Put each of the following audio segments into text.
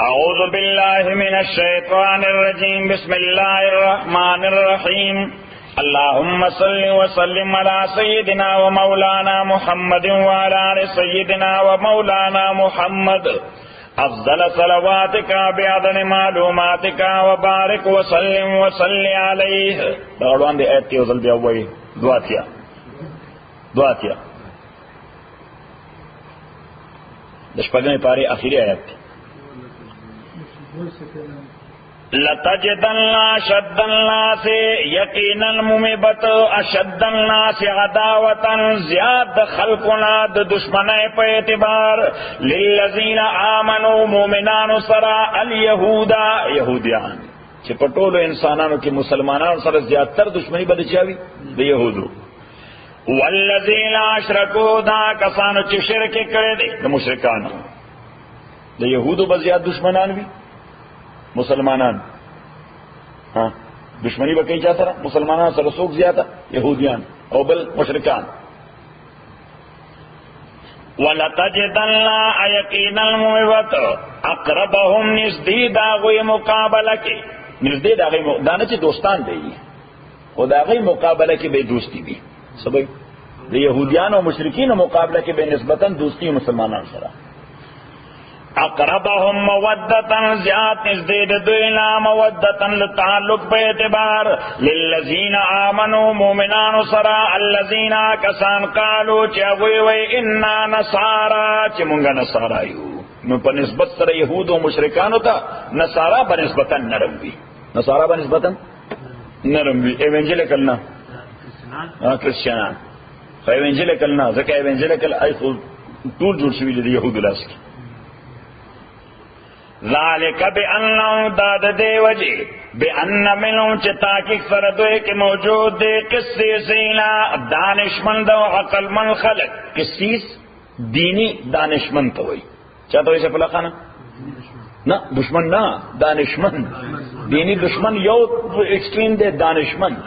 اعوذ باللہ من الشیطان الرجیم بسم اللہ الرحمن الرحیم اللهم صل وسلم على سيدنا ومولانا محمد وعلى آل سيدنا ومولانا محمد افضل صلواتك بعدد معلوماتك وبارك وسلم وصل عليه. دعوان دي آیت تیوزل بیا وی دعاتیا دشپگن پاری آخری آیت لتجدن اشد الناس یقینا ممبت اشد الناس عداوة زیاد خلقنا د دشمنای په اعتبار للذین آمنوا مؤمنان سرا الیهودا یهودیان چې په ټولو انسانانو کې مسلمانانو سره زیاتتر دشمنی بد چاوي د یهودو والذین اشرکوا دا کسانو چې شرک کړي دي د مشرکانو د یهودو به زیات دشمنان وي مسلمانان ها دشمنی به کوي چا سره مسلمانانو سره څوک زیاته یهودیان او بل مشرکان ولتجدن یقینا الموت اقربهم نزدې داغوی مقابله کې نزدې داغوی دانه چې دوستان دی او داغوی مقابله کې به دوستی وي سبب د یهودیان او مشرکین مقابله کې به نسبتا دوستی مسلمانانو سره اقربهم مودتا زیاد نزدید دوینا مودتا لتعلق پہ اعتبار للذین آمنوا مومنان سرا الذین کسان قالو چاگوی وی انا نصارا چی منگا نصارایو نو پا نسبت سر یهود و مشرکانو تا نصارا با نسبتا نرم بی نصارا با نسبتا نرم بی ایونجلیکل نا کرسچنان خو ایونجلیکل نا زکا ایونجلیکل ای خود طول جوڑ شوی لی یهود لاس کی ذالک بأنہم داد دے وجہ بأن منہم چتاکی سردوئے کے موجود دے قصے سینا دانشمند و عقل من خلق قصیس دینی دانشمند ہوئی چاہتا ہوئی سے پلا خانا نا دشمن نا دانشمند دینی دشمن یو ایکسٹریم دے دانشمند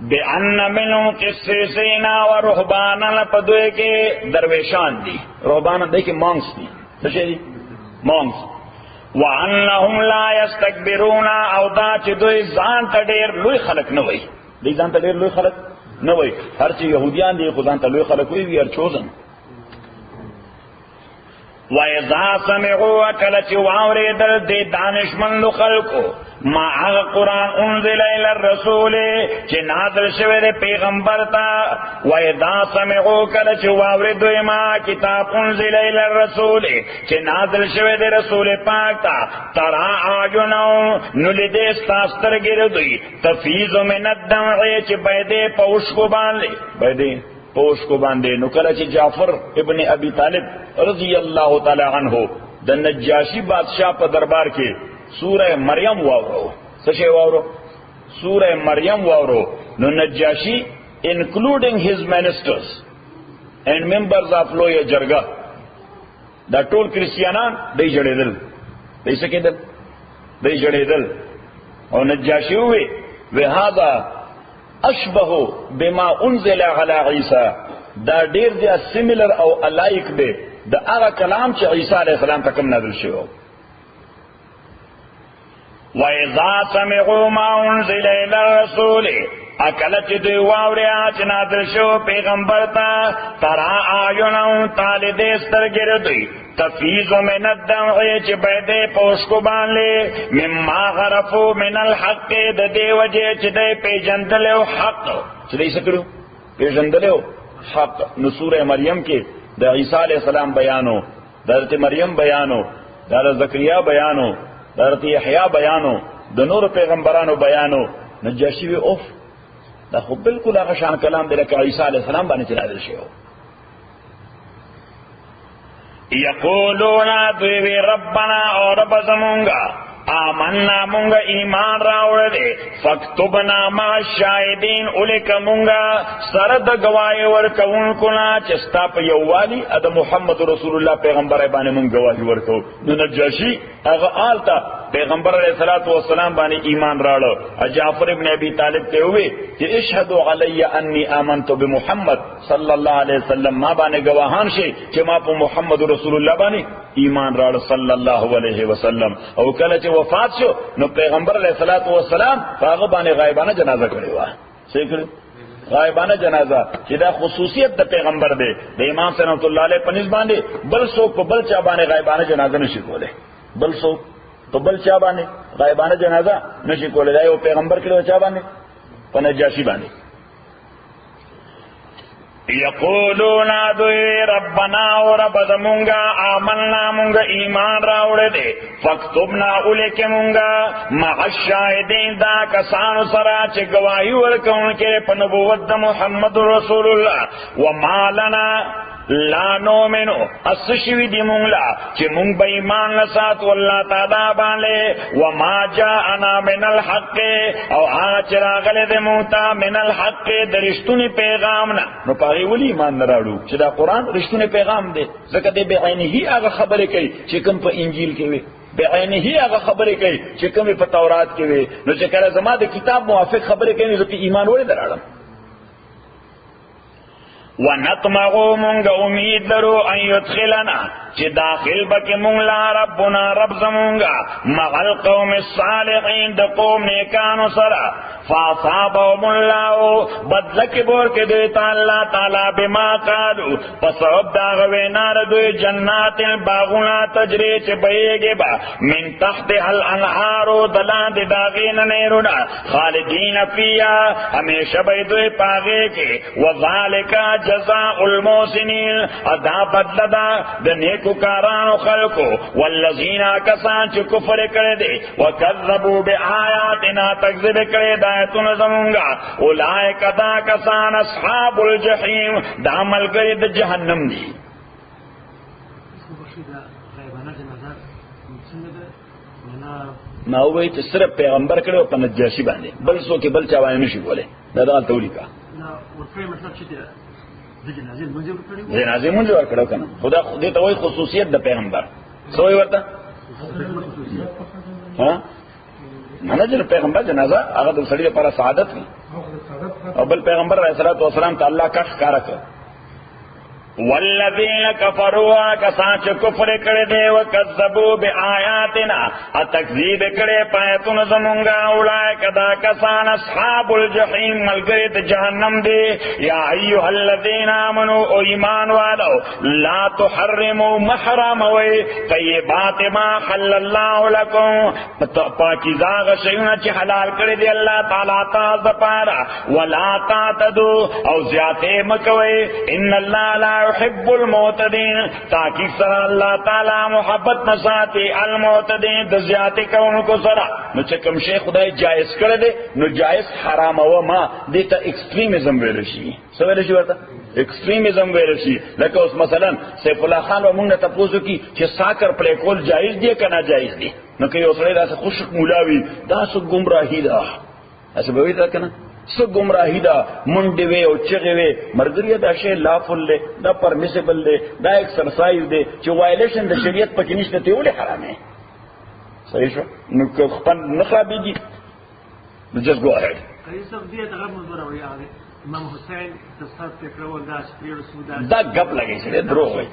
بأن منہم قصے سینا و رہبانا لپدوئے کے درویشان دی رہبانا دے کے مانگس دی سچے دی مونگس وانهم لا یستکبرون او دا چې دوی ځان ته ډېر لوی خلق نه وي دوی ځان ته ډېر لوی خلق نه وي هر چې يهوديان دي خو ځان ته لوی خلق وي وی ار چوزن وَإِذَا سَمِعُوا کله چې واورېدل د دانشمندو خلقو ما هغه قرآن انزل الى الرسول چې نازل شوی دی پیغمبر ته وَإِذَا سَمِعُوا کله چې واورېدل ما کتاب انزل الى الرسول چې نازل شوی دی رسول پاک ته ترى اعینهم نو لیدې ستاسو سترګې دوی تفیض من الدمع چې بيدې پوشکو باندې نو کله چې جعفر ابن ابي طالب رضی اللہ تعالی عنہ د نجاشی بادشاہ په دربار کې سورہ مریم واورو څه واورو سورہ مریم واورو نو نجاشی including his ministers and members of لوی جرګه دا ټول کریسچیانان دای جړېدل دای څه کېدل دای جړېدل او نجاشی وی هذا اشبه بما انزل على عیسی دا ډیر دی سیمیلر او الایک دی دا هغه کلام چې عیسی علیہ السلام ته کوم نازل شوی وَإِذَا سَمِعُوا مَا أُنزِلَ إِلَى الرَّسُولِ اکلت دوی واوریا چې نازل شو پیغمبر ته ترى اعینهم تالی دې سترګې دوی تفیض من الدمع چې بيدې پوشکو باندې مما غرفوا من الحق د دې وجه چې دې پیژندلو حق چې دې سکرو پیژندلو حق نو سورہ مریم کې د عیسی علیہ السلام بیانو د حضرت مریم بیانو د حضرت زکریا بیانو د حضرت یحیی بیانو د نور پیغمبرانو بیانو نجاشی وی اوف دا خو بالکل هغه شان کلام دی لکه عیسی علیہ السلام باندې نازل شوی یقولون دوی ربنا او رب زمونگا آمنا مونگا ایمان راوڑ دے فاکتبنا ما شاہدین اولک مونگا سرد گواہی ورکون کنا چستا پا یوالی اد محمد رسول اللہ پیغمبر بانے مونگ گواہی ورکو نو نجاشی اغا آلتا پیغمبر علیہ الصلوۃ والسلام باندې ایمان راړو. جعفر ابن ابي طالب ته وی چې اشهدوا علی انی آمنت بمحمد صلی الله علیه وسلم، ما باندې گواهان شي چې ما په محمد رسول الله باندې ایمان راړ صلی الله علیه وسلم. او کله چې وفات شو نو پیغمبر علیہ الصلوۃ والسلام هغه باندې غایبانه جنازه کړی و. صحیح کړی؟ غایبانه جنازه چې دا خصوصیت د پیغمبر دی. د امام سنت الله علیه په نسبت باندې بل څوک په بل چا باندې غایبانه جنازه نشي کولای. بل څوک په بل چا باندې غایبانه جنازه نشي کولای. دا یو پیغمبر کړي چا باندې؟ په نجاشي باندې. یقولون دوی ربنا و رب زمونگا آمنا مونگا ایمان راوڑے دے فاکتبنا اولیک مونگا مع الشاہدین دا کسانو سرا چے گواہی ورکون کے پنبوت دا محمد رسول اللہ وما لنا لا نؤمنو اسشوی دی مونگلا چی مونگ با ایمان نسات واللہ تعالی بالے وما جاءنا من الحق او آغا چراغل دی مونتا من الحق درشتون پیغامنا نو پاگی ولی ایمان نراڑو چی دا قرآن رشتون پیغام دے زکر دے بعینی ہی آغا خبر کئی چی کم پا انجیل کے وے بعینی ہی آغا خبر کئی چی کم پا تورات کے وے نو چکر زما دے کتاب موافق خبر کئی نو زکی ایمان ولی دراڑم ونطمعو مونگا امید لرو ان یدخلنا چی داخل بکی مونگلا ربنا رب زمونگا مع القوم الصالحین دا قوم نیکانو سرا فاصابهم اللہ بدلک بور کے دیتا اللہ تعالی بما قالو فسعب داغوینار دوی جنات باغونا تجری چی بیگی با من تحت الانحارو دلان داغین نیرونا خالدین فیا ہمیشہ بیدوی پاگے کے وذالکا جزاء المحسنین ادا بدلدا د نیکو کارانو خلقو والذین کسان چې کفر کړي دي وکذبوا بآیاتنا تکذیب کړي د آیاتونو زمونږه اولئک دا کسان اصحاب الجحیم دا ملګری د جهنم دي. ما وایي چې صرف پیغمبر کړي په نجاشي باندې بل څوک بل چا باندې نشي کولای. دا د تولیکا جنازه مونږ ورکړو کنه خدا دې ته وایي خصوصیت د پیغمبر سوې ورته ها منځ پیغمبر جنازه هغه د سړي لپاره سعادت وي او بل پیغمبر علیه الصلوۃ والسلام ته الله کا ښکارا کړ والذین کفروا کسان چې کفر کړي دي وکذبوا بآیاتنا تکذیب کړي پایتون زمونږه اولئک دا کسان اصحاب الجحیم ملګری د جهنم دي. یا ایها الذین آمنوا او ایمان والو لا تحرموا محرم وی طیبات ما حل الله لكم پاکیزه غشیونه چې حلال کړي دي الله تعالی تاسو لپاره ولا تعتدوا او زیاته مکوي ان الله لا يحب المعتدين تاکي سره الله تعالی محبت نساتي المعتدين د زیاتې کوونکو سره. نو چې کوم شی خدای جائز کړی دی نو جائز حرام او ما دې ته ایکستریمزم ویل شي. څه ویل شي ورته؟ ایکستریمزم ویل شي. لکه اوس مثلا سیف الله خان و موږ ته تاسو کی چې ساکر پلی کول جائز دی که ناجائز دی. نو که یو سړی داسې خوشک مولاوي دا څه گمراهي ده اسه به وي دا کنه سو گمراهی دا منډې وي او چغې وي مرګریا دا شی لافل دی دا پرمیسیبل دی دا ایکسرسایز دی چې وایلیشن د شریعت پکې نشته ته ولې حرام دی. صحیح شو نو که خپل نه خابېږي نو جست گو اهیډ. امام حسین تصحیح فکرول دا شپیر رسول دا گپ لګی چې دروغ وایي.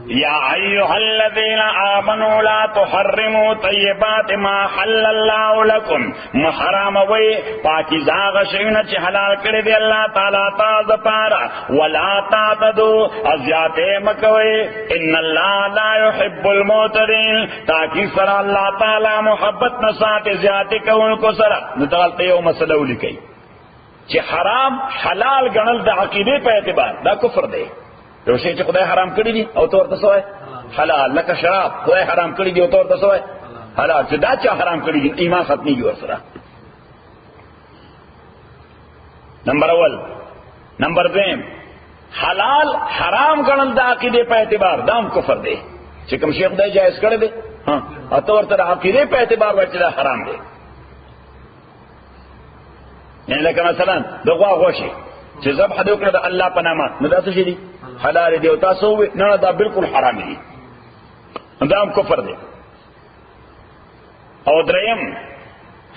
یا ایها الذین آمنوا لا تحرموا طیبات ما حل الله لكم محرم وی پاکیزه غشیونه چې حلال کړی دی الله تعالی تاسو لپاره ولا تعتدوا ازیاته مکوي ان الله لا يحب المعتدين تاکي سره الله تعالی محبت نه ساتي زیاته کوونکو سره. نو دلته یو مسله ولیکي چې حرام حلال ګڼل د عقیده په اعتبار دا کفر دی. یو شی چې خدای حرام کړی دی او تور تاسو حلال لکه شراب خدای حرام کړی دی او تور تاسو حلال چې دا چې حرام کړی دی ایمان ختمي ورسره. نمبر اول. نمبر دویم حلال حرام ګڼل د عقیده په اعتبار دام کفر دی. چې کوم شی خدای جایز کړی دی ها او تور تر عقیده په اعتبار ورته دا حرام دی. یعنی لکه مثلا د غوا غوښه چې ذبح د وکړه د الله په نامه نو دا څه شي دي حلال دی او تاسو نه دا بالکل حرام دي دا هم کفر دی. او دریم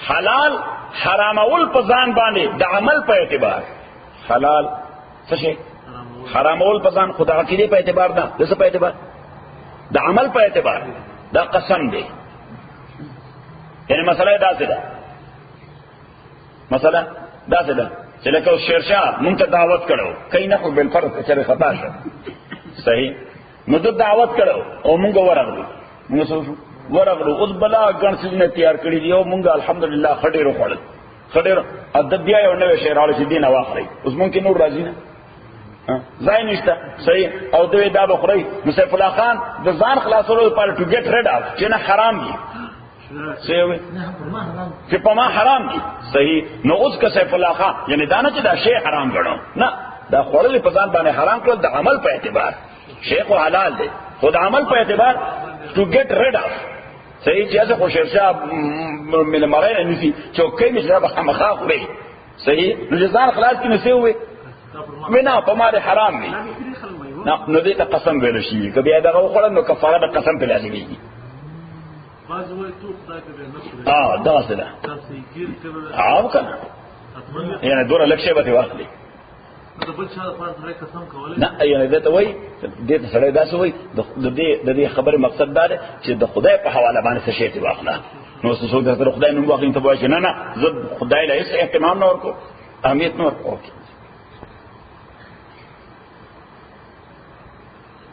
حلال حرامول په ځان باندې د عمل په اعتبار. حلال څه شي؟ حرامول په ځان خو د عقیدې په اعتبار نه، د څه په اعتبار؟ د عمل په اعتبار. دا قسم دی. یعنی مسله داسې ده، مسله داسې ده چې لکه شیرشاه مونږ ته دعوت کړو، کای نه خو بل فرض چې خطا شه صحیح، نو د دعوت کړو او مونږ ورغلو، موږ ورغلو اوس بلا ګڼ څه تیار کړی دی او مونږ الحمدلله خډېرو خوړل، خډېرو ادب بیا یو نوې شعر راوړی چې دین واخلي، اوس ممکن نور راځي نه ځای نشته صحیح، او دوی دا بخوري. نو سیف الله خان د ځان خلاصولو لپاره ټو ګیټ ریډ اف چې نه حرام دي صحیح چې په ما حرام دي صحیح. نو اوس که سیف الله خان یعنی دا نه چې دا شی حرام ګڼو، نه دا خوړل په ځان باندې حرام کړل د عمل په اعتبار. شی خو حلال دی خو د عمل په اعتبار ټو ګیټ ریډ اف صحیح. چې اسه خو شیرشاه مل مړای نه نسی چوکۍ نشه به مخا خوري صحیح. نو ځان خلاص کې نسی وي وینا په ما حرام دی، نو دې ته قسم ویل شي که بیا دغه وخوړل نو کفاره د قسم په لازميږي. دا څه ده او کنه یعنی دوره لکشه به واخلي نه، یعنی دې ته وای دې ته سره دا څه وای د دې خبره مقصد دا ده چې د خدای په حواله باندې څه شی ته واخله. نو څه څو د خدای نوم واخلې ته وای چې نه نه زه خدای له هیڅ اهتمام نه ورکو، اهمیت نه ورکو.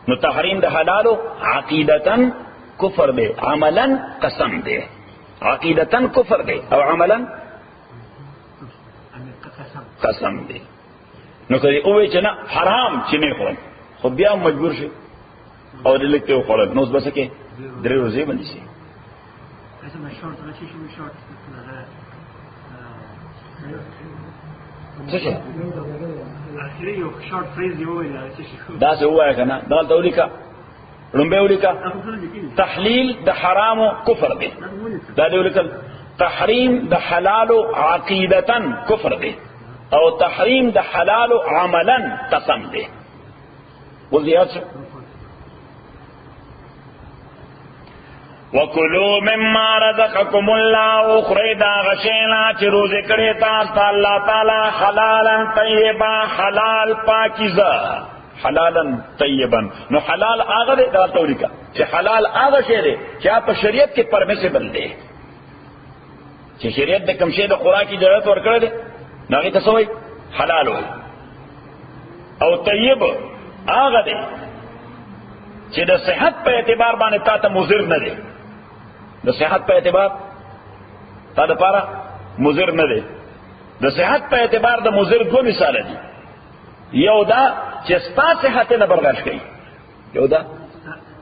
نو تحریم د حلالو عقیدتن کفر دی، عملا قسم دی. عقیدتن کفر دی او عملا قسم دی. نو کدی اوی چې نه حرام چې نه خورم خو بیا مجبور شي او دې لکته وخورل نو بس کې درې ورځې باندې شي. څه دا څه وایي کنه دا تولیکا لومبه ولیکا تحلیل د حرام کفر دی، دا دی ولیکل تحریم د حلال عقیدتن کفر دی او تحریم د حلال عملا قسم دی. وزیات وکلوا مما رزقکم الله خریدا غشینا چې روزه کړی تاسو الله تعالی حلالا طیبا، حلال پاکیزه، حلالا طیبا. نو حلال هغه دی دا تولیکا چې حلال هغه شی دی چې په شریعت کې پرمیسیبل دی، چې شریعت د کوم شی د خوراکي اجازه ورکړه دی هغه ته سوې حلال وي. او طیب هغه دی چې د صحت په اعتبار باندې تا ته مضر نه دی، د صحت په اعتبار تا د پاره مضر نه دی. د صحت په اعتبار د مضر دوه مثال دي، یو دا چې ستا صحت نه برداشت کوي، یو دا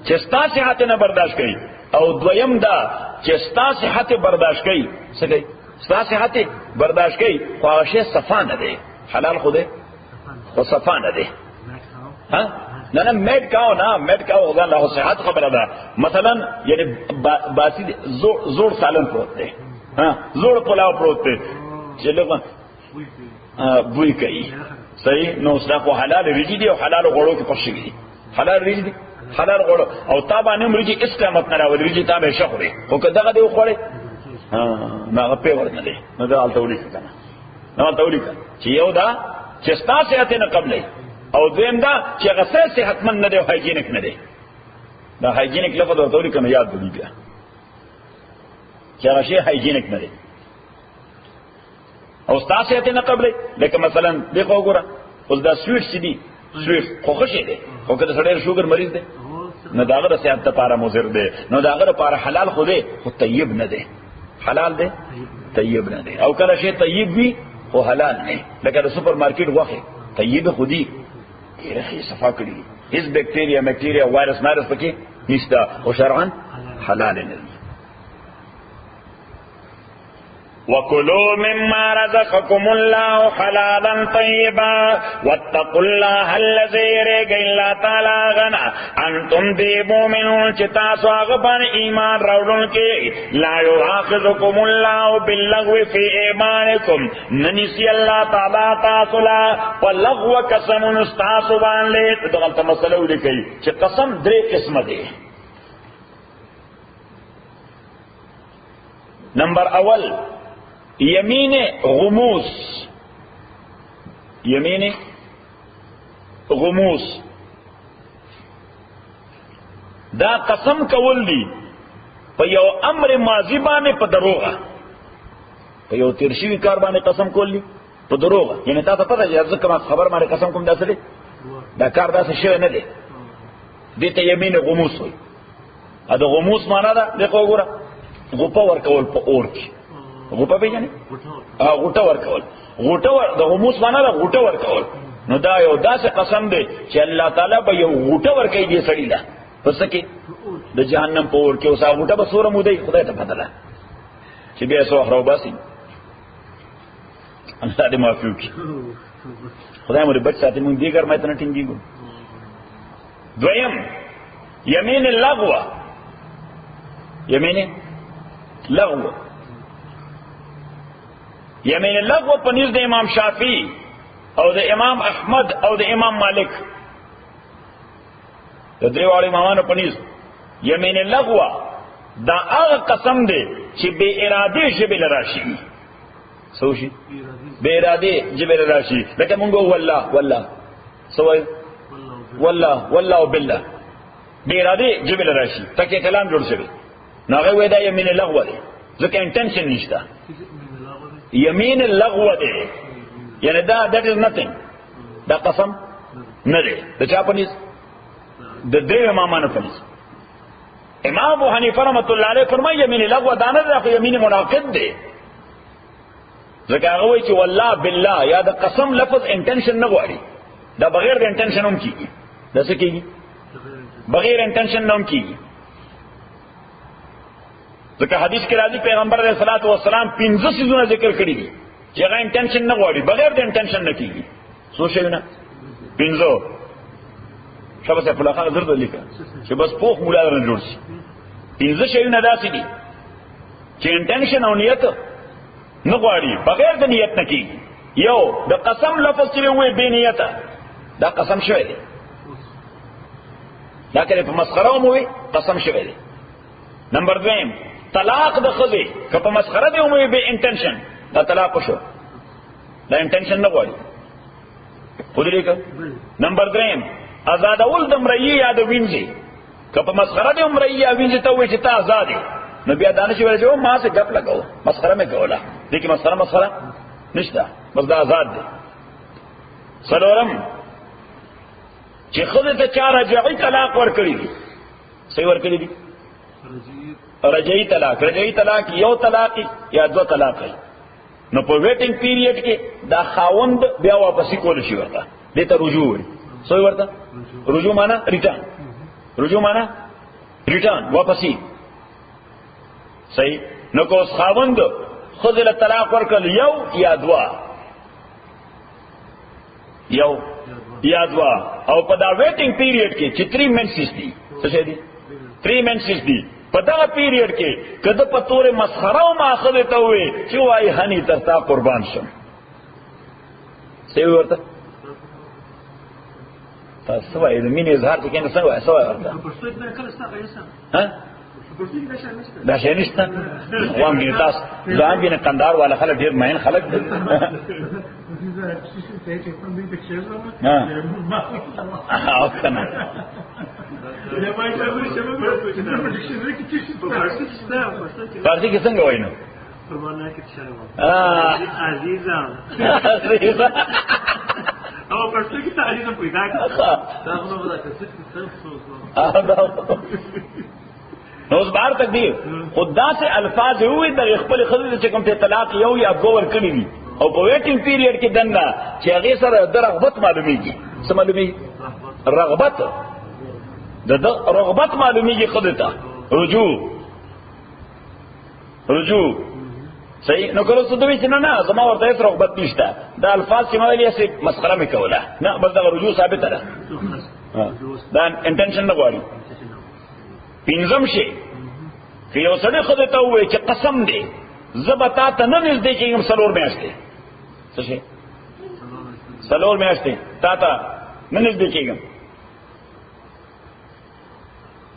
چې ستا صحت نه برداشت کوي، او دویم دا چې ستا صحت برداشت کوي. څه کوي؟ ستا صحت برداشت کوي خو هغه شی صفا نه دی، حلال خو دی خو صفا نه دی. ها نه نه میټ کاو نه میټ کاو دا له صحت خبره ده. مثلا یعنی باسی زوړ سالن پروت دی، ها زوړ پلاو پروت دی چې لږه بوی کوي صحیح. نو دا خو حلال ریجی دی او حلال غوړو کې پښې دي، حلال ریجی دی حلال غوړو او تا باندې مرجی اسلامت نه راوړي ریجی تا به شخوري او که دغه دی خوړې نه هغه په ورنه دی. نو دا التولیک کنه، نو التولیک چې یو دا چې ستا صحت نه قبلې او دویم دا چې هغه صحتمند نه دی او هایجینیک نه دی. دا هایجینیک لفظ ورته ولیکه نو یاد دی بیا چې هغه شی هایجینیک نه دی او ستا صحت نه قبلې. لکه مثلا دغه وګوره اوس دا سویټ سي دي، سویټ خو خوشي دی خو کله سړی شوګر مریض دی نو داغه د صحت لپاره مضر دی، نو داغه لپاره حلال خو دی خو طیب نه دی، حلال دی طیب نه دی. او کله شی طیب وي خو حلال نه، لکه د سوپر مارکیټ واخه طیب خودي ډیره صفا کړی، هیڅ بکټیریا مکټیریا وایرس نارس پکې نشته او شرعاً حلال نه دی. وَكُلُوا مِمَّا رَزَقَكُمُ اللَّهُ حَلَالًا طَيِّبًا وَاتَّقُوا اللَّهَ الَّذِي يَرَىٰ اللَّهَ تَعَالَىٰ غَنَا أَنْتُمْ دِي مُؤْمِنُونَ چې تاسو هغه باندې ایمان راوړونکي لا يُؤَاخِذُكُمُ اللَّهُ بِاللَّغْوِ فِي أَيْمَانِكُمْ ننسي الله تعالی تاسو لا ولغو قسم تاسو باندې دغه مسله ولیکي چې قسم درې قسمه دي. نمبر اول یمین غموس. یمین غموس دا قسم کول دی په یو امر ماضی باندې په دروغه، په یو تیر شوي کار باندې قسم کول دی په دروغه. یعنی تا ته پته چې ځکه ما خبر باندې قسم کوم داسې دی، دا کار داسې شوی نه دی، دې ته یمین غموس وایي. ا د غموس معنا ده دغه وګوره غوپه ورکول په اور کې. غوپه پیژنې؟ غوټه ورکول. غوټه د غموس معنا ده غوټه ورکول. نو دا یو داسې قسم دی چې الله تعالی به یو غوټه ورکوي دې سړي له پس کې د جهنم په اور کې. اوس هغه غوټه به څومره مودې خدای ته پته ده چې بیا څو اخره وباسي. الله دې معافي وکړي، خدای مو دې بچ ساتي، مونږ دې ګرمای ته نه ټینګېږو. دویم یمین اللغو. یمین لغو. یمین اللغو په نزد امام شافعی او د امام احمد او د امام مالک، د درې واړو امامانو په نزد یمین اللغو دا هغه قسم دی چې بے ارادې ژبې له راشي. څه وشي؟ بے ارادې ژبې له راشي. لکه مونږ والله والله څه وایو؟ والله والله بالله بے ارادې ژبې له راشي، تکې کلام جوړ شوی. نو هغه وایي دا یمین اللغو دی ځکه انټنشن نشته. یمین اللغو دی یعنی دا that is nothing، دا قسم نه دی. د چا په نس؟ د درې امامانو په نس. امام ابو حنیفه رحمۃ اللہ علیہ فرمایي یمین لغو دا نه ده، خو یمین مناقض دی. ځکه هغه وایي چې والله بالله یا د قسم لفظ انټنشن نه غواړي، دا بغیر د انټنشن هم کیږي. دا څه کیږي؟ بغیر انټنشن نه هم کیږي. ځکه حدیث کې راځي پیغمبر علیه الصلاۃ والسلام 15 سيزونه ذکر کړی دي چې هغه انټنشن نه غواړي، بغیر د انټنشن نه کیږي. څو شیونه؟ 15. شابه په لخوا زرد لیکه چې بس پوخ مولا نه جوړ شي. 15 شیونه داسې دي چې انټنشن او نیت نه غواړي، بغیر د نیت نه کیږي. یو د قسم لفظ چې وې بے نیته، دا قسم شوی دی. دا کله په مسخره مو وي قسم شوی دی. نمبر 2 طلاق د خزه که په مسخره دی مو بے انټنشن، دا طلاق شو، دا انټنشن نه غواړي. پدریکا. نمبر 3 آزادول د مړی یا د وینځي، که په مسخره دی مړی یا وینځي ته وې چې تا آزاد دی، نو بیا دانش ویل چې ما څه غپ لګاو، مسخره مې کوله. دې کې مسخره نشته، بس دا آزاد دی. څلورم چې خزه ته چا رجعي طلاق ورکړي دي. صحیح ورکړي دي؟ رجعي طلاق. رجعي طلاق یو طلاق یا دو طلاق. نو په ویټینګ پیریډ کې دا خاوند بیا واپسی کول شي ورته، دې ته رجوع وي. څه ورته؟ رجوع معنا ریټرن. رجوع معنا ریټرن، واپسی. صحیح. نو کو خاوند خذ له طلاق ورکړ یو یا دوا، یو یا دوا، او په دا ویټینګ پیریډ کې چې 3 منثس دي. څه شي دي؟ 3 منثس دي. په دا پیریډ کې کده په تور مسخره او ماخذ ته وي چې وای هني ترتا قربان شم. څه ورته؟ تاسو وایي د مینې اظهار کې نه څه وایي؟ څه وایي ورته؟ ها؟ دا شي نشته. وام دې تاسو ځان دې کندهار والا خلک ډیر مهین خلک دي. ها کنه فارسی کې څنګه وایي نو؟ عزیزم او پښتو کې تعریف پیدا کړه. نو اوس بهر تک دی خدا سے الفاظ ہوئے د خپل خزه چې کوم ته طلاق یو یا دو ور کړی دي او په ویټینګ پیریډ کې دنه چې هغه سره د رغبت معلومیږي. څه معلومیږي؟ رغبت. د رغبت معلومیږي خزه ته. رجوع صحیح. نو کله څه دوی چې نه زما ورته هیڅ رغبت نشته، دا الفاظ چې ما ویلي سي مسخره مې کوله، نه بس دا رجوع ثابت ده، دا انټنشن نه غواړي. پنځم شي که یو سړی خدای ته ووایي چې قسم دی زه به تا ته نه نږدې کېږم 4 میاشتې. څه شي؟ 4 میاشتې تا ته نه نږدې کېږم.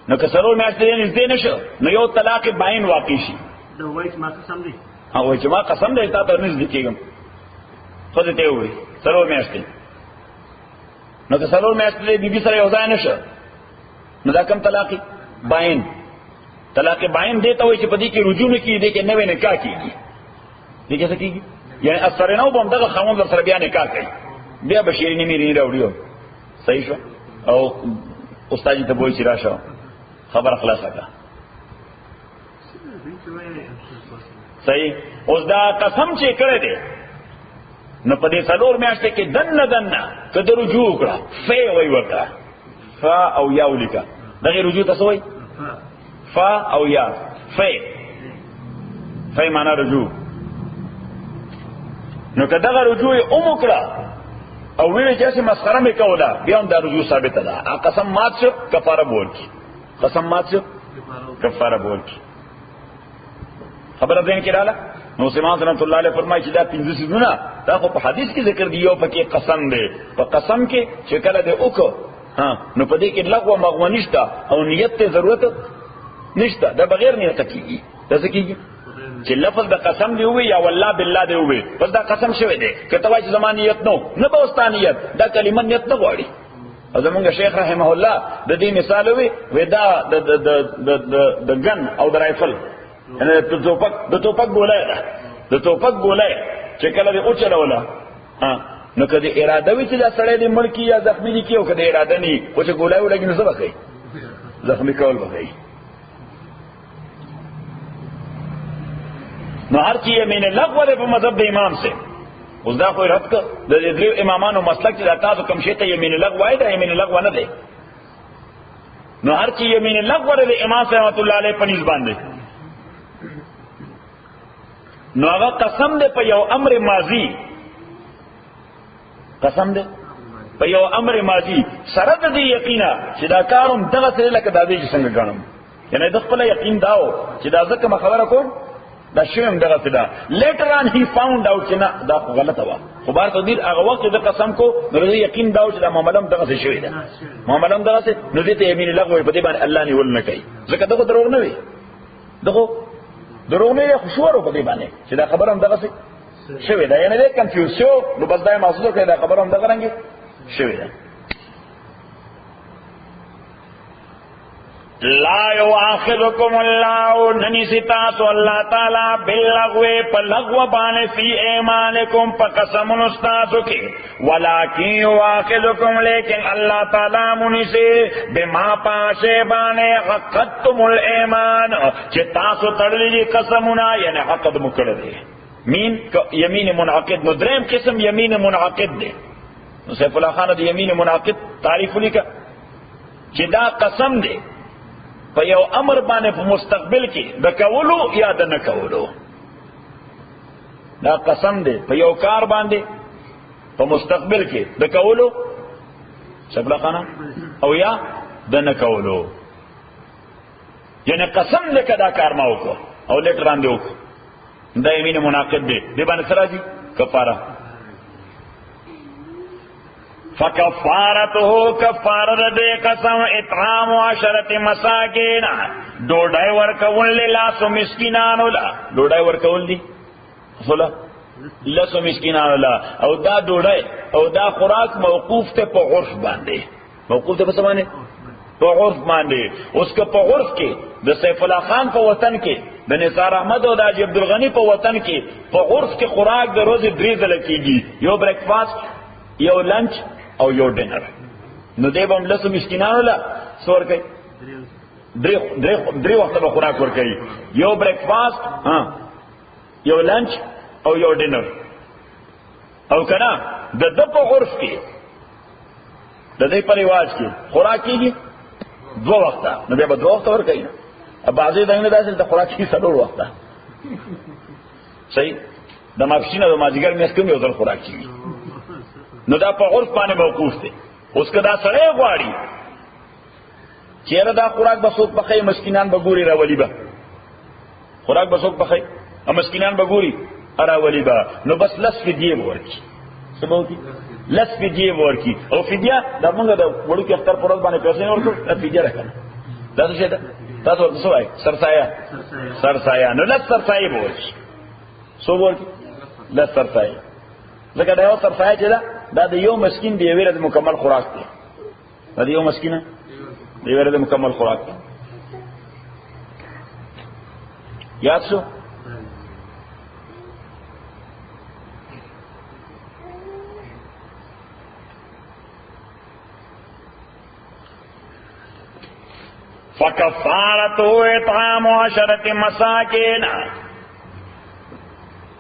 نو که 4 میاشتې نږدې نه شو نو یو طلاق باین واقع شي. دا وایي چې ما قسم دی وایي چې ما قسم دی تا ته نږدې کېږم ښځې ته یې ووایي 4 میاشتې نو که 4 میاشتې دی بیبي سره یو ځای نه شه نو دا کوم طلاق باین طلاق باین دی ته وایي چې په دې کې رجوع نه کېږي دې کې نوی نکاح کېږي دې کې څه کېږي یعنی اثر نه وبم دغه خاوند در سره بیا نکاح کوي بیا به شیریني میریني راوړي صحیح شو او استاد ته وایي چې راشه خبر خلاصه کړه صحیح اوس دا قسم چې کړی دی نو په دې 4 میاشتې کې دنه که د رجوع وکړه فی وایي ورته فا او یا ولیکه دغه رجوع ته څه وایي فا او یا فی معنا رجوع نو که دغه رجوع یې وکړه او ویل چې اسې مسخره مې کوله بیا هم دا رجوع ثابته ده قسم مات شو کفاره به ورکړي قسم مات شو کفاره به ورکړي خبره ذهن کې رااله نو سیمان رحمت الله علیه فرمایي چې دا 5 سيزونه دا خو په حدیث کې ذکر دی یو پکې قسم دی په قسم کې چې کله دې وکړو نو په دې کې لغو مغو نشته او نیت ته ضرورت نشته دا بغیر نیت کېږي دا څه کېږي چې لفظ د قسم دی وي یا والله بالله دی وي بس دا قسم شوی دی کته وایي چې زما نیت نو نه به واستانیت دا کلمه نیت نه غواړي زمونږ شیخ رحمه الله د دې مثال وي دا د ګن او د رایفل د توپک ګولای ده د توپک ګولای چې کله دې اوچلوله نو کله اراده وي چې دا سړی دې مړ کی یا زخمی دي کی او کله اراده نه او چې ګولای ولګي نو څه وکړي زخمی کول وکړي نو هر چی یمین لغو ده په مذهب د امام سے اوس دا خو رد کړ د دې درې امامانو مسلک چې تاسو کوم شی ته یمین لغو وایي دا یمین لغو نه دی نو هر چی یمین لغو ده د امام رحمت الله علیه په نسبت باندې نو هغه قسم ده په یو امر ماضی قسم ده په یو امر ماضی سره د یقینا چې دا کاروم دغه سره لکه د دې څنګه غنم یعنی د خپل یقین داو چې دا ځکه خبره کوم دا شوم دغه څه لیټر ان هی فاوند اوټ چې نه دا غلطه و خو بار ته دې هغه وخت د قسم کو نو دې یقین داو چې دا معاملې دغه څه شوی ده معاملې دغه څه نو دې ته یمین لغوي په دې باندې الله نه ول نه کوي ځکه دغه دروغ نه وي دغه دروغ نه خوشورو په دې باندې چې دا خبره هم دغه څه شوی ده یعنی دې کنفیوز شو نو بس دا محسوس کړي دا خبره هم دغه رنګ شوی ده لا یؤاخذکم الله ننسیتاسو اللہ تعالی باللغو پلغو بانے فی ایمانکم پا قسم استاسو کی ولیکن یؤاخذکم لیکن اللہ تعالی منسی بما پاسے بانے حقدتم الایمان چی تاسو تڑلی قسمنا یعنی حقد مکڑ دے مین یمین منعقد ندریم قسم یمین منعقد دے سیف اللہ خان دی یمین منعقد تعریف لکا چی دا قسم دے په یو امر باندې په مستقبل کې د کولو یا د نه کولو دا قسم دی په یو کار باندې په مستقبل کې د کولو شبله خانه او یا د نه کولو یعنی قسم دې کدا کار ما وکړو او لیټر باندې وکړو دا یمین مناقض دی دې باندې سره دي کفاره فکفارته کفاره دے قسم اطعام 10 مساکین ډوډۍ ورکول لاسو مسکینانو لا ډوډۍ ورکول دي خلا لاسو مسکینانو لا او دا ډوډۍ او دا خوراک موقوف ته په عرف باندې موقوف ته په څه باندې په عرف باندې اوس که په عرف کې د سیف الله خان په وطن کې د نثار احمد او د حاجی عبدالغنی په وطن کې په عرف کې خوراک د ورځې 3 ځله کېږي یو بریکفاسټ یو لنچ او یو ډینر نو دی بم لسو مسکینانو لا سور کوي درې وخت به خوراک ور کوي یو بریکفاسټ یو لنچ او یو ډینر او کنه د په عرف کې د دې په رواج کې خوراک کېږي 2 وخته نو بیا به 2 وخت ور کوي ا بعضی دغه داسې د خوراک کې 3 وخته صحیح د ماکسینه د ماجیګر میس کوم یو ځل خوراک کېږي نو دا په عرف باندې موقوف دی اوس کدا سړی غواړي چیرې دا خوراک به څوک پخې مسکینان به ګوري راولي به خوراک به څوک پخې او مسکینان به ګوري راولي به نو بس لس فدیه ورکي سمو کی لس فدیه ورکي او فدیه دا موږ د وړو کې اختر پرول باندې پیسې ورکو دا فدیه راکنه دا څه ده تاسو ورته څه وایي؟ سرسایه. نو لږ سرسایه به ورشي. څو به ورکړي؟ لږ سرسایه. ځکه دا یو سرسایه چې ده دا د یو مسکین د یوې ورځې مکمل خوراک دی. دا د یو مسکینه د یوې ورځې مکمل خوراک دی. یاد شو؟ فکفارتو اطعام 10 مساکین،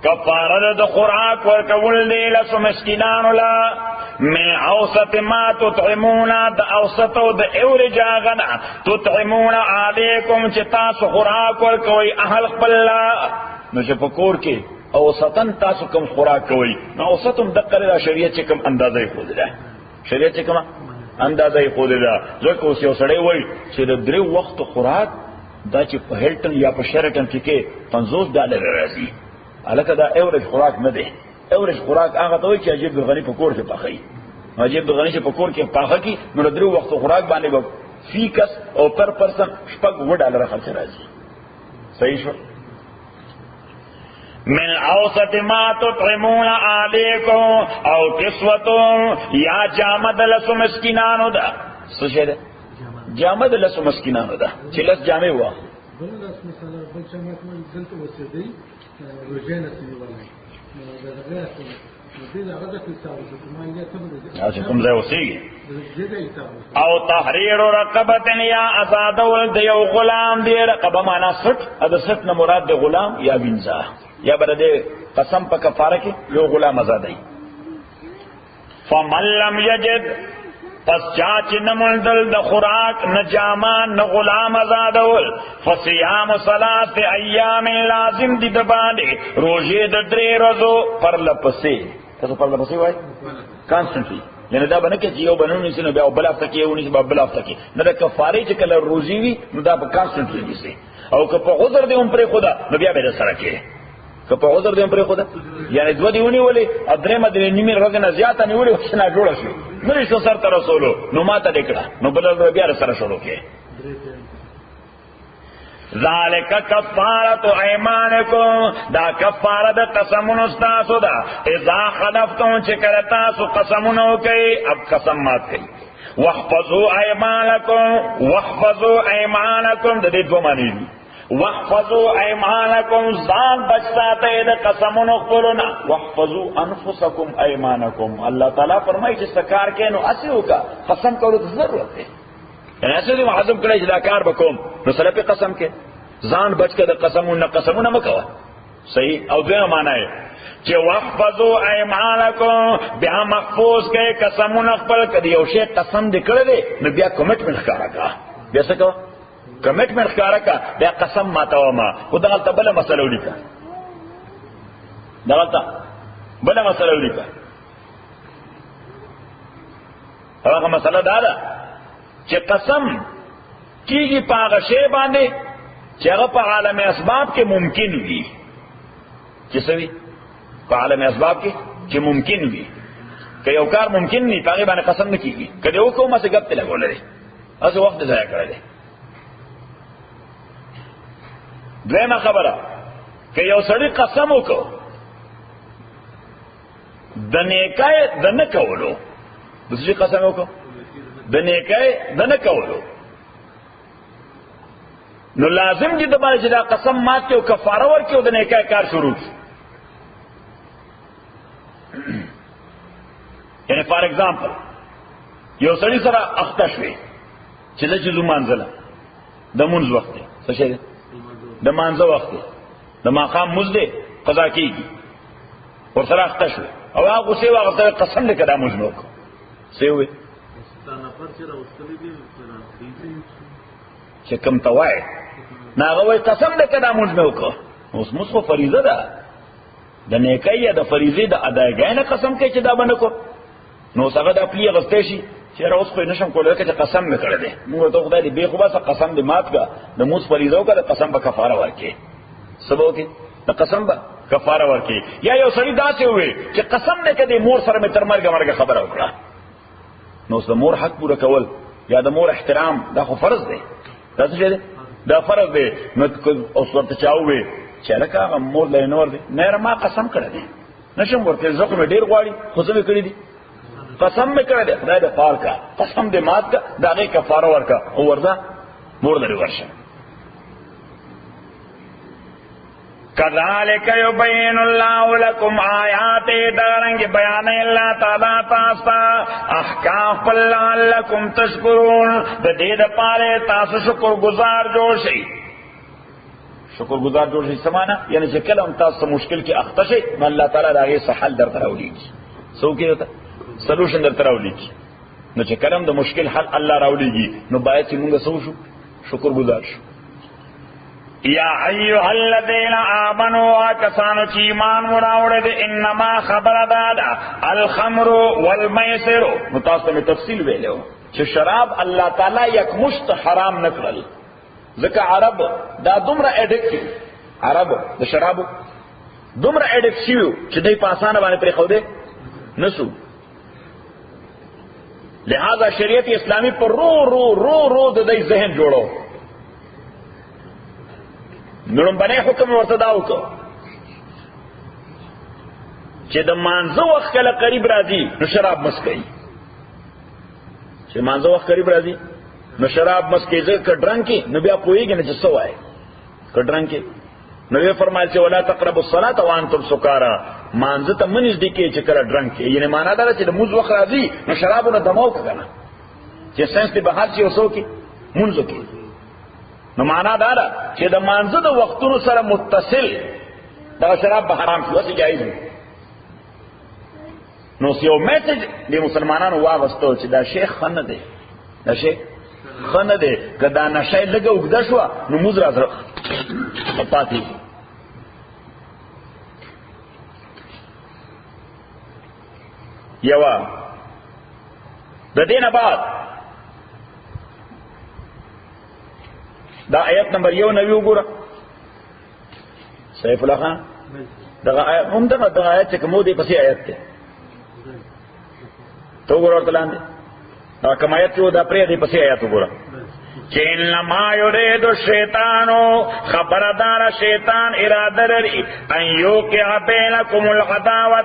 کفاره د خوراک ورکول دی لسو مسکینانو لا من اوسط ما تطعمون، د اوسطو د اورج آغنا تطعمون علیکم چې تاسو خوراک ورکوي اهل خپل. نو چې په کور کې اوسطن تاسو کم خوراک کوي، نو اوسطم دقه دا شریعت چې کم اندازه یې خود ده، شریعت چې کم اندازه یې خود ده. ځکه اوس یو سړی وایي چې د 3 وخت خوراک دا چې په هیلټن یا په شیرټن کې $50 راځي. الکه دا ایوریج خوراک نه دی. ایوریج خوراک هغه ته وایي چې عجیب غنی په کور کې پخی. عجیب غنی چې په کور کې پاخه کی نو د 3 وخت خوراک باندې به فی کس او پر پرسن $6 خرچ راځي. صحیح شو؟ من اوسط ما تطعمون علیکم او کسوتم، یا جامد لسو مسکینانو دا. څه شی ده؟ جامد لسو مسکینانو دا چې لس جامې وه. چې کوم ځای اوسېږي. او تحریر رقبت، یا آزادول د یو غلام دی. رقبه معنا سټ، د سټ نه مراد د غلام یا وینځه، یا بر د قسم په کفاره کې یو غلام آزادای. فمن لم یجد، پس چاچ نمندل د خوراک نه جامان نه غلام آزادول، فصیام 3 ایام، لازم دی د باندې روزه د 3 ورځو پر لپسې. تاسو پر لپسې وای کانستنټلی، یعنی دا باندې کې یو بنونی سينو بیا بل هفته کې یو نشي بل هفته کې نه د کفاره چې کله روزي وي نو دا په کانستنټلی دي. او که په عذر دی هم پر خدا نو بیا به سره کې که په عذر دی هم پر خدا، یعنی 2 دی ونیولې ادرېمه د نیمه ورځې نه زیاته نیولې وښنه جوړه شو نو یې سر تر رسولو نو ماته دکړه نو بل بیا سره شروع کې. ذالک کفارۃ ایمانکم، دا کفاره د قسمونو تاسو دا. اذا خلفتم، چې کله تاسو قسمونو کوي، اب قسم مات کوي. واحفظوا ایمانکم، د دې 2 معنی دي. واحفظوا ایمانکم، ځان بچ ساتئ د قسمونو خپلونه. واحفظوا انفسکم ایمانکم، الله تعالی فرمایي چې سکار کې نو اسی وکا قسم کولو ته ضرورت دی. یعنی اسی دې معظم کړی چې دا کار وکوم نو سره په قسم کې ځان بچ کړه، د قسمونه مکوه. صحیح. او دوی معنی چې واحفظوا ایمانکم، بیا محفوظ کړئ قسمونه خپل. کدی یو شی قسم دې کړی دی نو بیا کمټمنټ ښکارا کا، بیا څه کو کمټمنټ ښکارا کا، بیا قسم ماتاو ما. خدای ته بل مسله ولیکه، دغلته بل مسله ولیکه. هغه مسله دا ده چې قسم کیږي په هغه شی باندې چې هغه په عالم اسباب کې ممکن وي. چې سوي په عالم اسباب کې چې ممکن وي. که یو کار ممکن نه پاره باندې قسم نه کیږي. کله یو کومه څه غب ته لګولې اسه وخت ضایع کړی. دویمه خبره، که یو سړی قسم وکړو د نیکای د نه کولو، د څه قسم وکړو د نیکای د نه کولو، نو لازم دي د باندې چې دا قسم مات کې او کفاره ورکړي او د نیکای کار شروع شي. یعنی فار ایگزامپل یو سړی سره اخته شوی چې د جزو منځله د مونږ وخت دی، څه شي دی د مانځه وخت دی، د ماقام مزد قضا کیږي، ورسره اخته شوی او هغه غوسه واغته قسم دې کړه مونږ نو څه وي چې کوم توای ناغه وای قسم دې کړه مونږ نو کو. اوس موږ خو فریضه ده د نیکۍ د فریضه د اداګۍ نه قسم کوي چې دا باندې کو، نو څنګه د خپل غستې شي چې اوس خو نشم کولای چې قسم مې کړی دی. موږ ته خدای دې به خو بس قسم دې مات کا، د موږ فریضه کا د قسم په کفاره ورکړي، سبو کې د قسم په کفاره ورکړي. یا یو سړی داسې وي چې قسم دې کړي مور سره مې تر مرګ خبره وکړه، نو د مور حق پوره کول یا د مور احترام دا خو فرض دی. دا څه دی دا فرض دی نو اوس ورته چاوي چې لکه هغه مور له نور دی نه ما قسم کړی دی نشم ورته زه خو ډیر غواړي خو څه کړی دی قسم مې کړی دی خدای دې پال کا قسم دې مات کا دا غي کفاره ورکا او وردا مور لري ورشه کذالک یبین الله لكم آیات دارنګ بیان الله تعالی تاسو احکام لعلکم تشکرون د دې لپاره تاسو شکر گزار جوړ شئ شکر گزار جوړ شئ سمانا یعنی چې کله هم تاسو مشکل کې اخته شئ نو الله تعالی راغی سه حل درته راوړي سو کې سولوشن درته راوړي نو چې کله هم د مشکل حل الله راوړي نو باید چې موږ سو شو شکر گزار شو یا ایها الذین آمنوا کسانو چې ایمان وراوړل انما خبر دادا الخمر والمیسر نو تاسو ته تفصیل ویلو چې شراب الله تعالی یک مشت حرام نکړل ځکه عرب دا دومره اډیکټیو عرب د شراب دومره اډیکټیو چې دوی په اسانه باندې پرې خو دې نسو لہذا شریعت اسلامی پر رو د دې ذهن جوړو نورم باندې حکم ورته دا وکړو چې د مانزه وخت کله قریب راځي نو شراب مسکئ چې مانزه وخت قریب راځي نو شراب مسکئ ځکه ډرنګ نو بیا پوېږي نه چې څه وایي ډرنګ نو یې فرمایل چې ولا تقربوا الصلاة وانتم سکارى مانزه ته منځ دي کې چې کله ډرنګ یعنی معنا دا چې د موز وخت راځي نو شرابونه دماو کنه چې سنس په بهر چې وسو کې منځ کې نو معنا دا ده چې د مانزه د وختونو سره متصل دا شراب به حرام شي واسه جایز دي نو یو میسج د مسلمانانو واغستو چې دا شیخ خنه دی دا شیخ خنه دی کدا نشه لګه وګد شو نو موز راځه پاتې یوا د دینه بعد دا آیت نمبر 1 وګوره سیف الله خان دا آیت هم دا آیت چې کومه دی پسې آیت ته تو وګوره تلاندې دا کوم آیت یو دا پرې دی پسې آیت وګوره چې انما یرید الشیطان خبردار شیطان اراده لري ان یوقع بینکم العداوه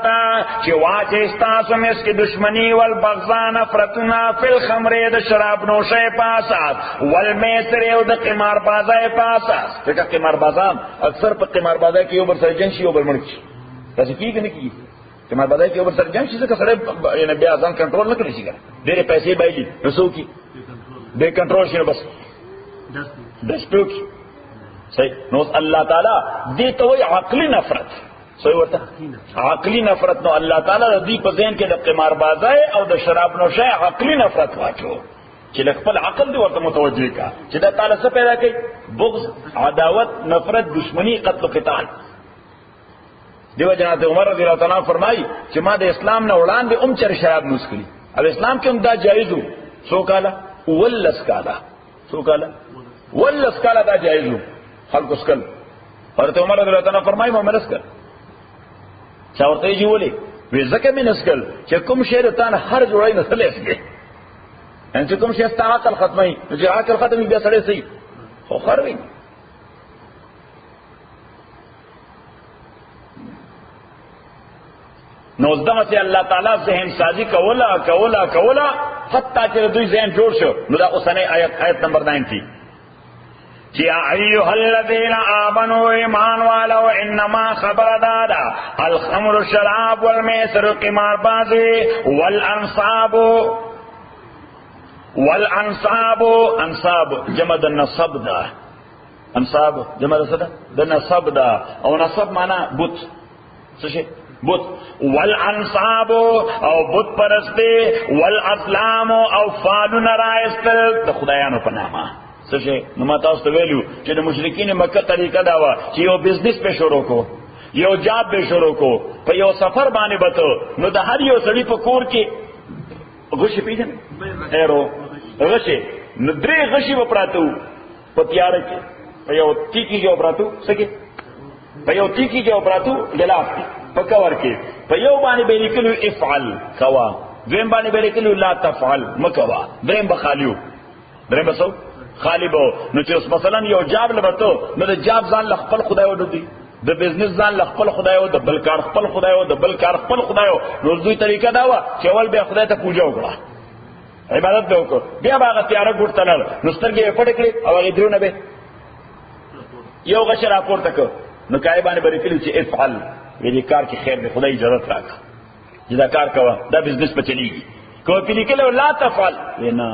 چې واچې تاسو مس کې دشمنی والبغضا نفرتنا فی الخمر د شراب نوشه پاسات والمیسر او د قمار بازای پاسات ځکه قمار بازان اکثر په قمار بازای کې یو بل سره جنگ شي او بل مړ شي تاسو کیږي نه کیږي قمار بازای کې یو بل سره جنگ شي ځکه سره یعنی بیا ځان کنټرول نه کړی شي ډېر پیسې بایلي نو څو کی بے کنٹرول شنو بس دستوک صحیح نو اللہ تعالی دی تو عقلی نفرت صحیح ورته عقلی نفرت نو اللہ تعالی دی په ذهن کې د قمار بازای او د شراب نوشه عقلی نفرت واچو چې خپل عقل دی ورته متوجه کا چې دا تعالی څه پیدا کوي بغض عداوت نفرت دشمنی قتل قتال دیو جناب عمر رضی اللہ تعالی فرمایي چې ما د اسلام نه وړاندې چر شراب نوش کړی او اسلام کې هم دا جایزو سو کاله ولس کالا سو کالا ولس کالا دا جائزو خلق اسکل حضرت عمر رضی اللہ عنہ فرمائی ما منسکل چاورتے جی بولے وی زکا منسکل چا کم شیرتان ہر جوڑائی نسل اسکے یعنی چا کم شیرتان عقل ختمائی چا عقل ختمی بیا سڑے سی خو خروی نوزدہ سے اللہ تعالیٰ ذہن سازی کولا حتی چې دوی ذهن جوړ شو نو دا اوسنۍ آیت نمبر 90 چې ایها الذین آمنوا ایمان والو انما خبر دادا الخمر شراب والمیسر قمار بازی والانصاب انصاب جمع د نصب دا انصاب جمع د نصب دا او نصب معنا بت څه شي بت والانصاب او بت پرستی والاسلام او فالون رایستل د خدایانو په نامه څه شي نو ما تاسو ته ویلو چې د مشرکین مکه طریقه دا و چې یو بزنس په شروع کو یو جاب به شروع کو په یو سفر باندې بته نو د هر یو سړي په کور کې غشي پیژنې ایرو غشي نو درې غشي وپراتو په تیار کې په یو ټیکی کې وپراتو سکه په یو ټیکی کې وپراتو ګلاف پکور کې په یو باندې به لیکلو افعل کوا دویم باندې به لیکلو لا تفعل مکوا دریم بخالیو دریم بسو خالی به نو چې مثلا یو جاب لبته نو د جاب ځان خپل خدای ودی د بزنس ځان خپل خدای او د بل کار خپل خدای او د بل کار خپل خدای نو دوی طریقه دا و چې اول به خدای ته پوجا وکړه عبادت به وکړه بیا هغه تیار ګورتل نو سترګې پټ کړې او هغه درونه به یو غش راپورته کړ نو کای باندې بری کلی چې افعل دې کار کې خیر دی خدای اجازه راکړه چې دا کار کوه دا بزنس په چلیږي کو پلی کله لا تفعل نه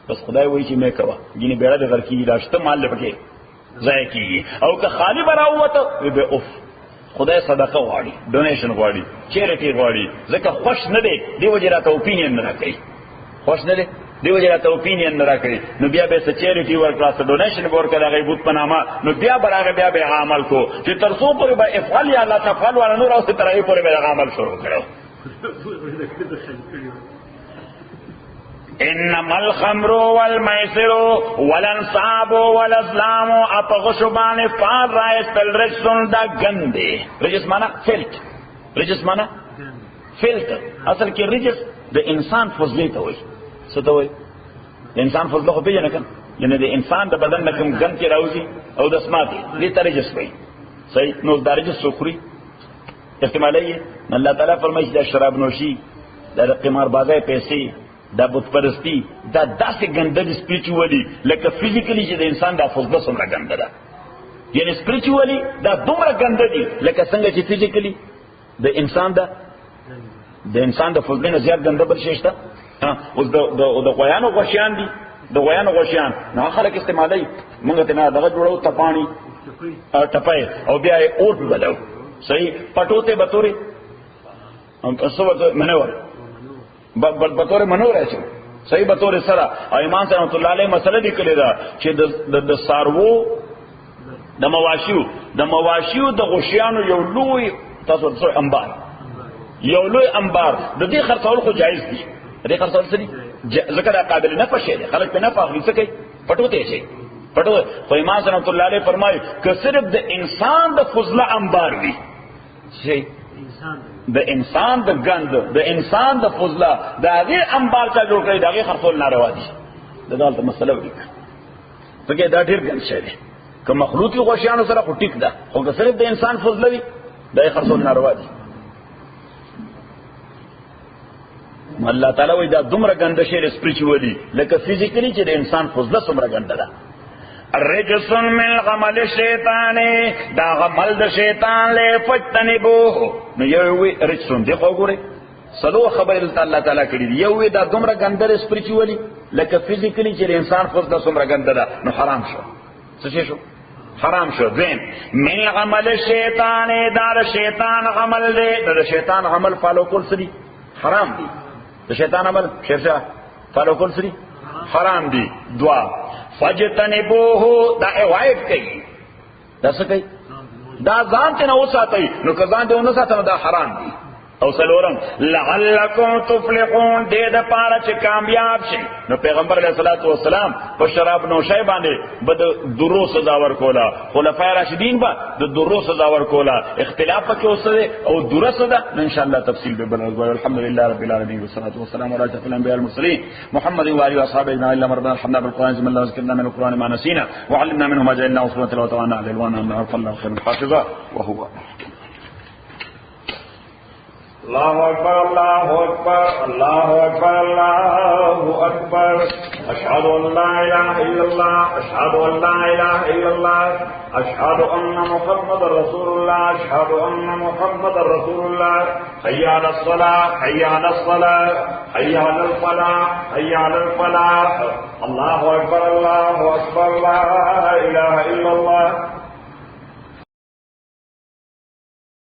بس خدای وایي چې مې کوه ګینه بیره د غر کې راشته مال لپاره ځای کیږي او که خالی براوته به اوف خدای صدقه غواړي ډونیشن غواړي چیریټي غواړي ځکه خوش نه دی دیو جراته اوپینین نه راکړي خوش نه دی دیو جراته اوپینین نه راکړي نو بیا به چیریټي ورکړه ډونیشن ورکړه هغه بوت پنامه نو بیا براغه بیا به عمل کو چې ترڅو پورې به افعل یا لا تفعل ولا نور او ترې پورې به عمل شروع کړو انما الخمر والميسر والانصاب والازلام اپغشبان فار رائس پل رجسن دا گندے رجس مانا فلٹ رجس مانا فلٹ اصل کی رجس دا انسان فضلی تا ہوئی ستا ہوئی دا انسان فضلہ خو پیجا نکن یعنی دا انسان دا بدن نکم گند کی راوزی او دا سماتی لیتا رجس ہوئی صحیح نو دا رجس سخری احتمال ہے اللہ تعالیٰ فرمائش دا شراب نوشی دا قمار بازای پیسی دا بت پرستی دا داسې ګنده دي سپریچوالي لکه فزیکلی چې د انسان دا فضله څومره ګنده ده یعنی سپریچوالي دا دومره ګنده دي لکه څنګه چې فزیکلی د انسان د فضله نه زیات ګنده بل شي شته اوس د غویانو غوښیان دي د غویانو غوښیان نه خلک استعمالوي موږ ته نه دغه جوړو تپانی ټپای او بیا یې اور بلو صحیح پټوته بتوري سو منور بطور منور ہے صحیح بطور سرا اور امام صلی اللہ علیہ مسئلہ دی کلی دا چې د سارو د مواشیو د غشیانو یو لوی تاسو انبار یو لوی انبار د دې خرڅول خو جایز دي دې خرڅول سړي ذکر قابل نه پشه دي خلک په نه فاخلی څه کوي پټوته شي پټو خو امام صلی الله علیه فرمایي که صرف د انسان د فضله انبار وي شي د انسان د غند د انسان د فضله د هغه انبار ته جوړ کړی دغه خرڅول ناروا دي دغه مسله ولیکه پکې دا ډیر ګڼ شي که مخلوقي غوښیانو سره خو ټیک ده خو که صرف د انسان فضله وي دغه خرڅول ناروا دي الله تعالی وایي دا دومره ګنده شی سپریچوالي لکه فزیکلی چې د انسان فضله څومره ګنده ده رجس من غمل الشیطان دا غمل د شیطان له فتنبوه نو یو رجسون دی خو ګوره سلو خبر الله تعالی کړی دی یو دا دومره ګندر سپریچوالي لکه فزیکلی چې انسان خو د څومره ګنده ده نو حرام شو څه شو حرام شو دین من غمل الشیطان دا شیطان عمل دی د شیطان عمل فالو کول سړي حرام دی د شیطان عمل شرشا فالو کول سړي حرام دی دعا فجتنبوه دا اوائد کئی دا سکئی دا ځان ته نه وساتئ نو که ځان ته ونه ساتنه دا حرام دی او سلورم لعلکم تفلحون دې د پاره چې کامیاب شي نو پیغمبر علیه الصلاۃ والسلام په شراب نوشۍ باندې بد درو سزا ورکولا خلفای راشدین با د درو سزا ورکولا اختلاف پکې اوسه او دره سزا ان شاء الله تفصیل به بلغ الحمدلله رب العالمین والصلاه والسلام على اشرف الانبیاء والمرسلین محمد و آله و اصحابه اجمعین ربنا الحمد بالقران بسم الله ذكرنا من القران ما نسينا وعلمنا منه ما جهلنا وصلى وتوانا على الوان ان الله خير الحافظا وهو الله أكبر الله أكبر الله أكبر الله أكبر أشهد أن لا إله إلا الله أشهد أن لا إله إلا الله أشهد أن محمد رسول الله أشهد أن محمد رسول الله حي على الصلاة حي على الصلاة حي على الفلاح حي على الفلاح الله أكبر